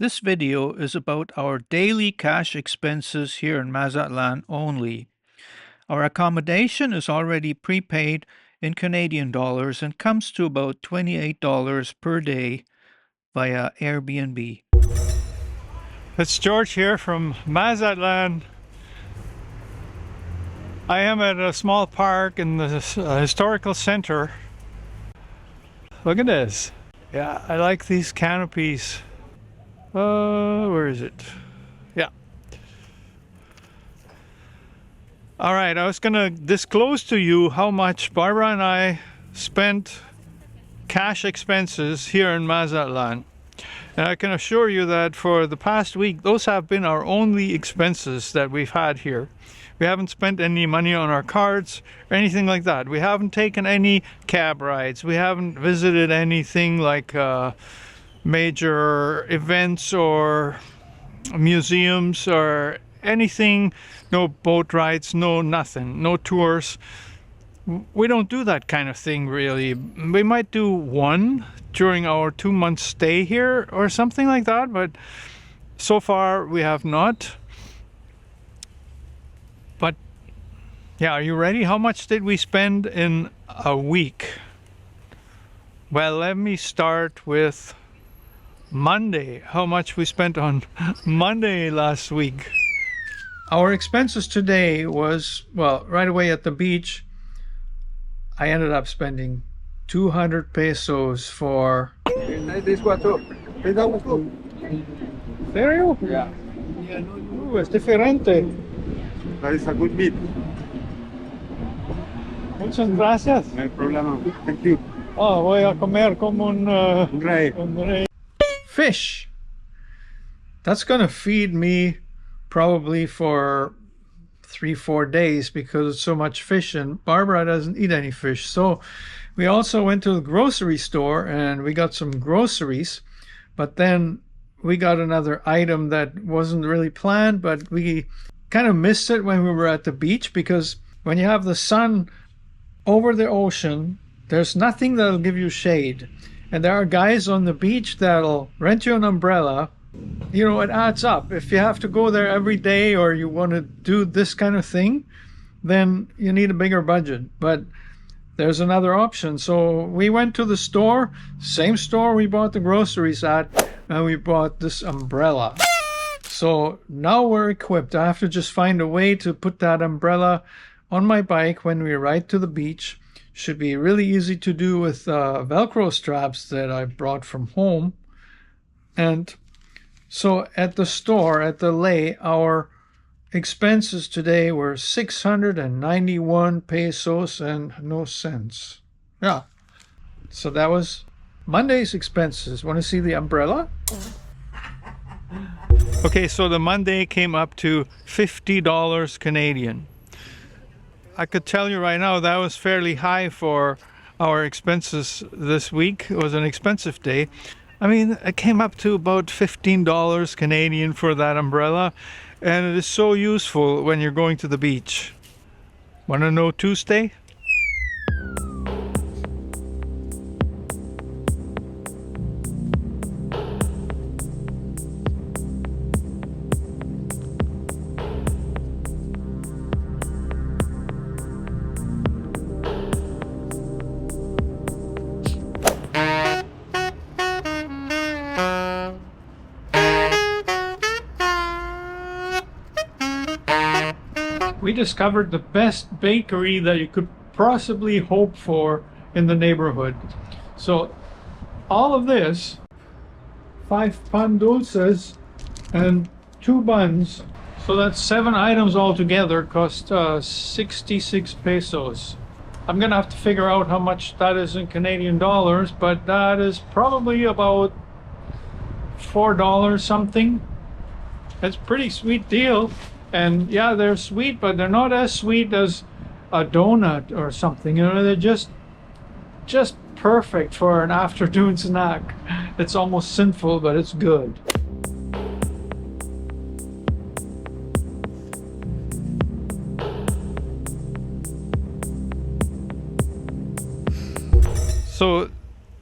This video is about our daily cash expenses here in Mazatlán only. Our accommodation is already prepaid in Canadian dollars and comes to about $28 per day via Airbnb. It's George here from Mazatlán. I am at a small park in the historical center. Look at this. Yeah, I like these canopies. Where is it? Yeah. All right, I was gonna disclose to you how much Barbara and I spent cash expenses here in Mazatlán. And I can assure you that for the past week, those have been our only expenses that we've had here. We haven't spent any money on our cards or anything like that. We haven't taken any cab rides. We haven't visited anything like major events or museums or anything. No boat rides, no nothing, no tours. We don't do that kind of thing really. We might do one during our 2-month stay here or something like that, but so far we have not. But yeah, are you ready? How much did we spend in a week? Well, let me start with Monday. How much we spent on Monday last week. Our expenses today was, well, right away at the beach, I ended up spending 200 pesos for... ¿Serio? Yeah. Es diferente. That is a good meat. Muchas gracias. No problem. Thank you. Oh, voy a comer como un Rey. rey. Fish. That's gonna feed me probably for 3-4 days because it's so much fish, and Barbara doesn't eat any fish. So we also went to the grocery store and we got some groceries, but then we got another item that wasn't really planned, but we kind of missed it when we were at the beach, because when you have the sun over the ocean, there's nothing that'll give you shade. And there are guys on the beach that'll rent you an umbrella. You know, it adds up. If you have to go there every day or you want to do this kind of thing, then you need a bigger budget. But there's another option. So we went to the store, same store we bought the groceries at, and we bought this umbrella. So now we're equipped. I have to just find a way to put that umbrella on my bike when we ride to the beach. Should be really easy to do with Velcro straps that I brought from home. And so at the store, at the lay, our expenses today were 691 pesos and no cents. Yeah. So that was Monday's expenses. Want to see the umbrella? Okay, so the Monday came up to $50 Canadian. I could tell you right now that was fairly high for our expenses this week. It was an expensive day. I mean, it came up to about $15 Canadian for that umbrella, and it is so useful when you're going to the beach. Want to know Tuesday? We discovered the best bakery that you could possibly hope for in the neighborhood. So all of this, 5 pan dulces and 2 buns, so that's 7 items altogether, cost 66 pesos. I'm gonna have to figure out how much that is in Canadian dollars, but that is probably about $4 something. It's a pretty sweet deal. And yeah, they're sweet, but they're not as sweet as a donut or something. You know, they're just perfect for an afternoon snack. It's almost sinful, but it's good. So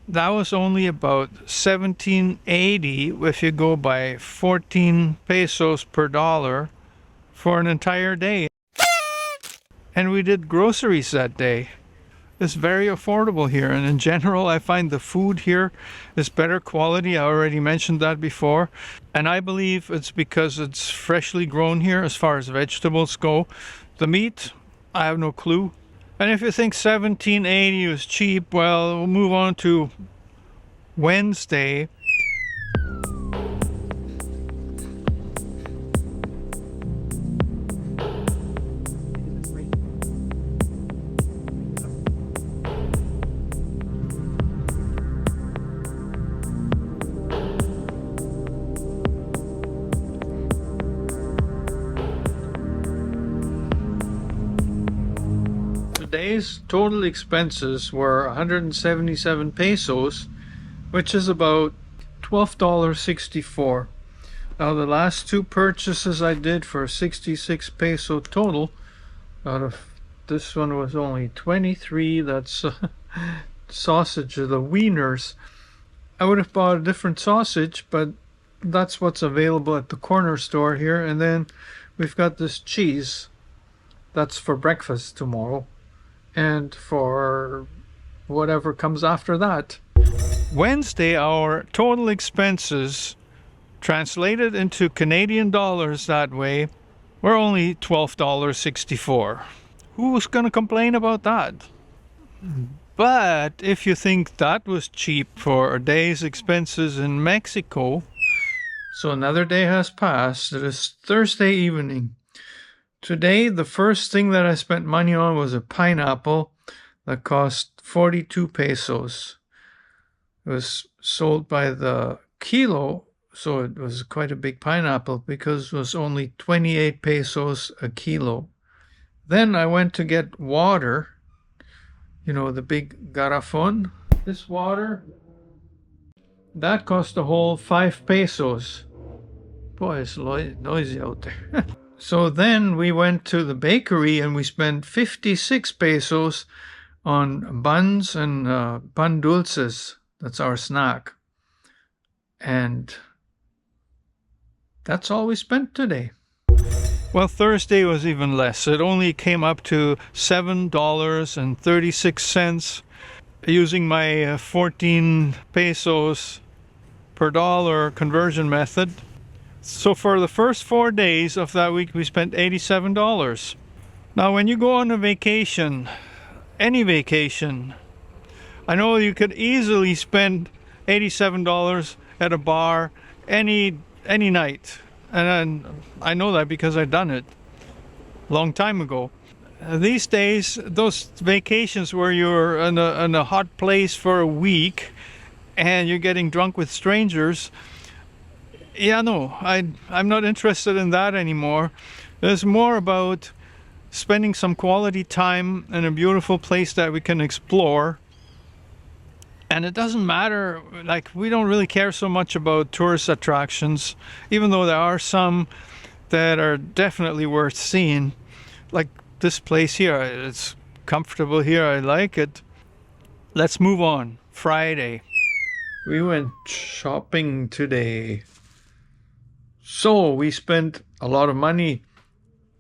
that was only about 17.80 if you go by 14 pesos per dollar for an entire day. And we did groceries that day. It's very affordable here, and in general I find the food here is better quality. I already mentioned that before, and I believe it's because it's freshly grown here as far as vegetables go. The meat, I have no clue. And if you think 17.80 is cheap, well, we'll move on to Wednesday. Today's total expenses were 177 pesos, which is about $12.64. Now the last two purchases I did for 66 peso total, out of this one was only 23. That's sausage, the wieners. I would have bought a different sausage, but that's what's available at the corner store here. And then we've got this cheese. That's for breakfast tomorrow. And for whatever comes after that. Wednesday, our total expenses translated into Canadian dollars that way were only $12.64. Who's gonna complain about that? But if you think that was cheap for a day's expenses in Mexico, so another day has passed. It is Thursday evening. Today, the first thing that I spent money on was a pineapple that cost 42 pesos. It was sold by the kilo, so it was quite a big pineapple because it was only 28 pesos a kilo. Then I went to get water, you know, the big garrafon. This water, that cost a whole 5 pesos. Boy, it's noisy out there. So then we went to the bakery and we spent 56 pesos on buns and pan dulces. That's our snack. And that's all we spent today. Well, Thursday was even less. It only came up to $7.36 using my 14 pesos per dollar conversion method. So for the first 4 days of that week, we spent $87. Now, when you go on a vacation, any vacation, I know you could easily spend $87 at a bar any night. And I know that because I've done it a long time ago. These days, those vacations where you're in a hot place for a week and you're getting drunk with strangers, yeah, no, I'm not interested in that anymore. It's more about spending some quality time in a beautiful place that we can explore. And it doesn't matter, like, we don't really care so much about tourist attractions, even though there are some that are definitely worth seeing. Like this place here, it's comfortable here, I like it. Let's move on. Friday. We went shopping today. So we spent a lot of money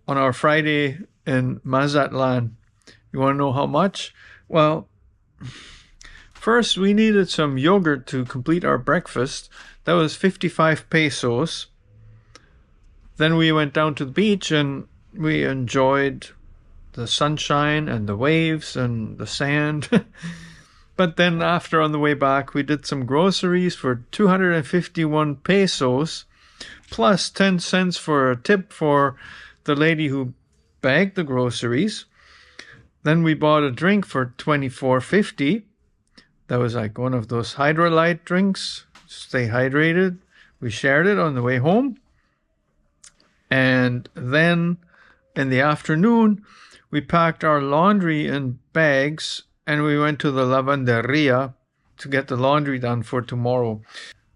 on our Friday in Mazatlán. You want to know how much? Well, first we needed some yogurt to complete our breakfast. That was 55 pesos. Then we went down to the beach and we enjoyed the sunshine and the waves and the sand. But then after, on the way back, we did some groceries for 251 pesos. Plus 10 cents for a tip for the lady who bagged the groceries. Then we bought a drink for $24.50. That was like one of those Hydrolyte drinks. Stay hydrated. We shared it on the way home. And then in the afternoon, we packed our laundry in bags and we went to the lavanderia to get the laundry done for tomorrow.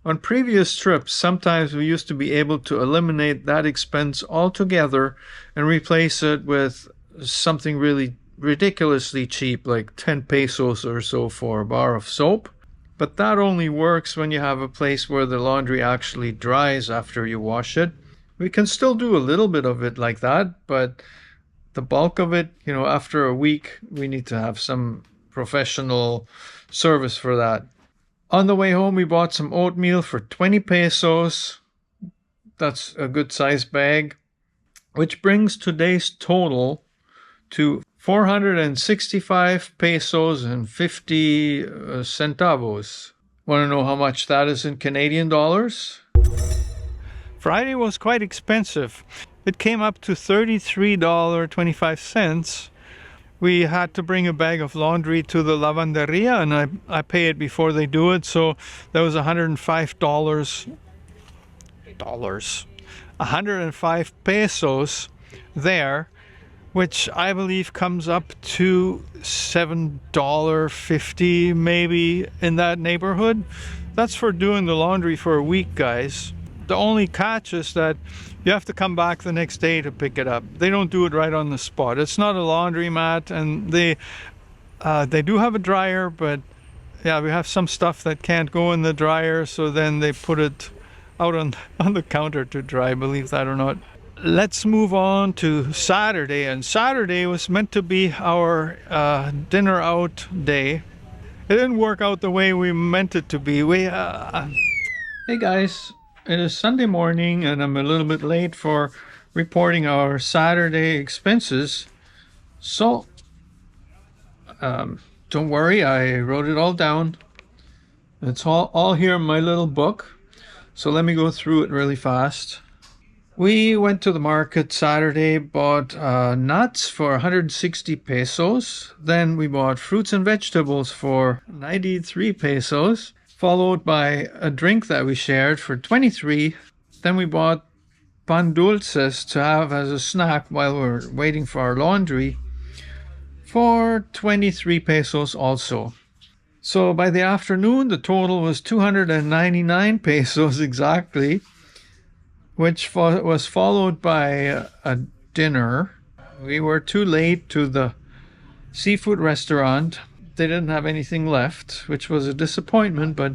On previous trips, sometimes we used to be able to eliminate that expense altogether and replace it with something really ridiculously cheap, like 10 pesos or so for a bar of soap. but that only works when you have a place where the laundry actually dries after you wash it. We can still do a little bit of it like that, but the bulk of it, after a week, we need to have some professional service for that. On the way home, we bought some oatmeal for 20 pesos. That's a good size bag, which brings today's total to 465 pesos and 50 centavos. Want to know how much that is in Canadian dollars? Friday was quite expensive. It came up to $33.25. We had to bring a bag of laundry to the lavanderia, and I pay it before they do it, so that was $105. 105 pesos there, which I believe comes up to $7.50, maybe in that neighborhood. That's for doing the laundry for a week, guys. The only catch is that you have to come back the next day to pick it up. They don't do it right on the spot. It's not a laundromat, and they do have a dryer, but yeah, we have some stuff that can't go in the dryer, so then they put it out on the counter to dry, believe that or not. Let's move on to Saturday, and Saturday was meant to be our dinner out day. It didn't work out the way we meant it to be. Hey guys, it is Sunday morning and I'm a little bit late for reporting our Saturday expenses. So, don't worry, I wrote it all down. It's all here in my little book. So let me go through it really fast. We went to the market Saturday, bought nuts for 160 pesos. Then we bought fruits and vegetables for 93 pesos, followed by a drink that we shared for 23. Then we bought pan dulces to have as a snack while we're waiting for our laundry for 23 pesos also. So by the afternoon, the total was 299 pesos exactly, which was followed by a dinner. We were too late to the seafood restaurant. They didn't have anything left, which was a disappointment, but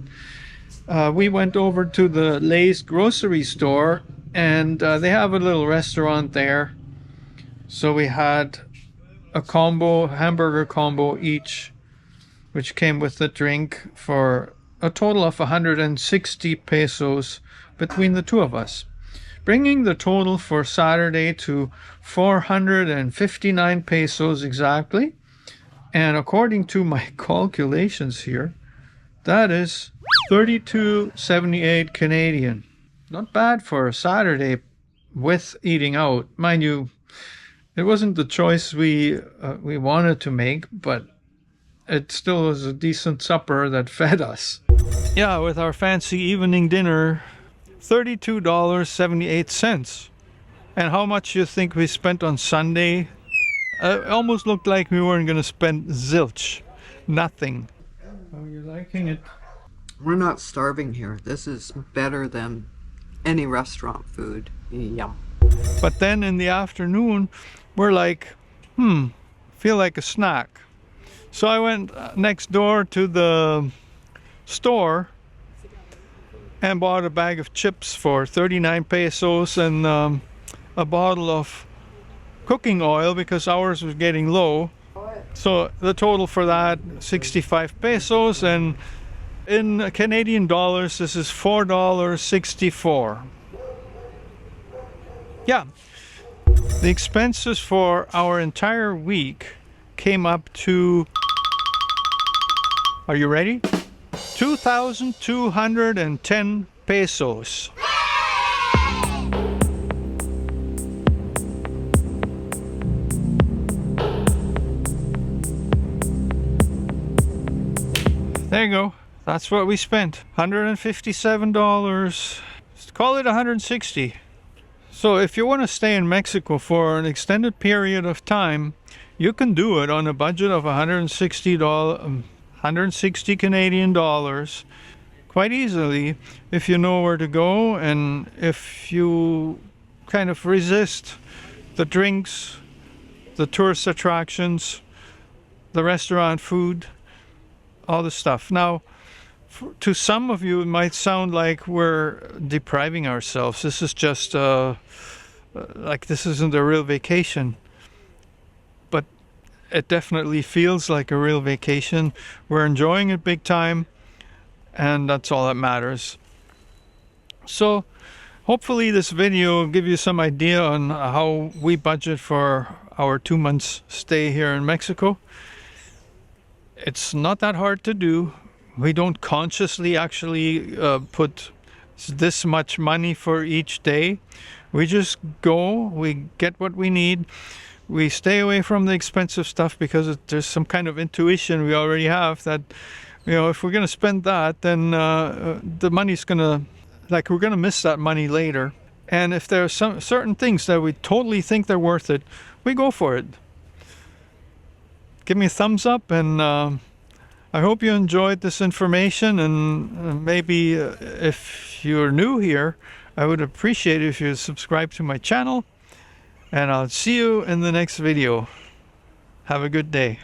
we went over to the Lay's grocery store, and they have a little restaurant there. So we had a hamburger combo each, which came with the drink, for a total of 160 pesos between the two of us, bringing the total for Saturday to 459 pesos exactly. And according to my calculations here, that is 32.78 Canadian. Not bad for a Saturday with eating out. Mind you, it wasn't the choice we wanted to make, but it still was a decent supper that fed us. Yeah, with our fancy evening dinner, $32.78. And how much you think we spent on Sunday? It almost looked like we weren't going to spend zilch. Nothing. How are you liking it? We're not starving here. This is better than any restaurant food. Yum. But then in the afternoon, we're like, feel like a snack. So I went next door to the store and bought a bag of chips for 39 pesos and a bottle of cooking oil because ours was getting low. So the total for that, 65 pesos, and in Canadian dollars, this is $4.64. Yeah, the expenses for our entire week came up to, are you ready? 2,210 pesos. There you go. That's what we spent. $157. Call it 160. So if you want to stay in Mexico for an extended period of time, you can do it on a budget of $160 Canadian dollars quite easily if you know where to go, and if you kind of resist the drinks, the tourist attractions, the restaurant food, all the stuff. Now, to some of you, it might sound like we're depriving ourselves. This is just like this isn't a real vacation. But it definitely feels like a real vacation. We're enjoying it big time, and that's all that matters. So hopefully this video will give you some idea on how we budget for our 2 months stay here in Mexico. It's not that hard to do. We don't consciously actually put this much money for each day. We just go, we get what we need. We stay away from the expensive stuff because there's some kind of intuition we already have that, you know, if we're going to spend that, then the money's going to, like, we're going to miss that money later. And if there are some certain things that we totally think they're worth it, we go for it. Give me a thumbs up, and I hope you enjoyed this information. And maybe if you're new here, I would appreciate it if you subscribe to my channel. And I'll see you in the next video. Have a good day.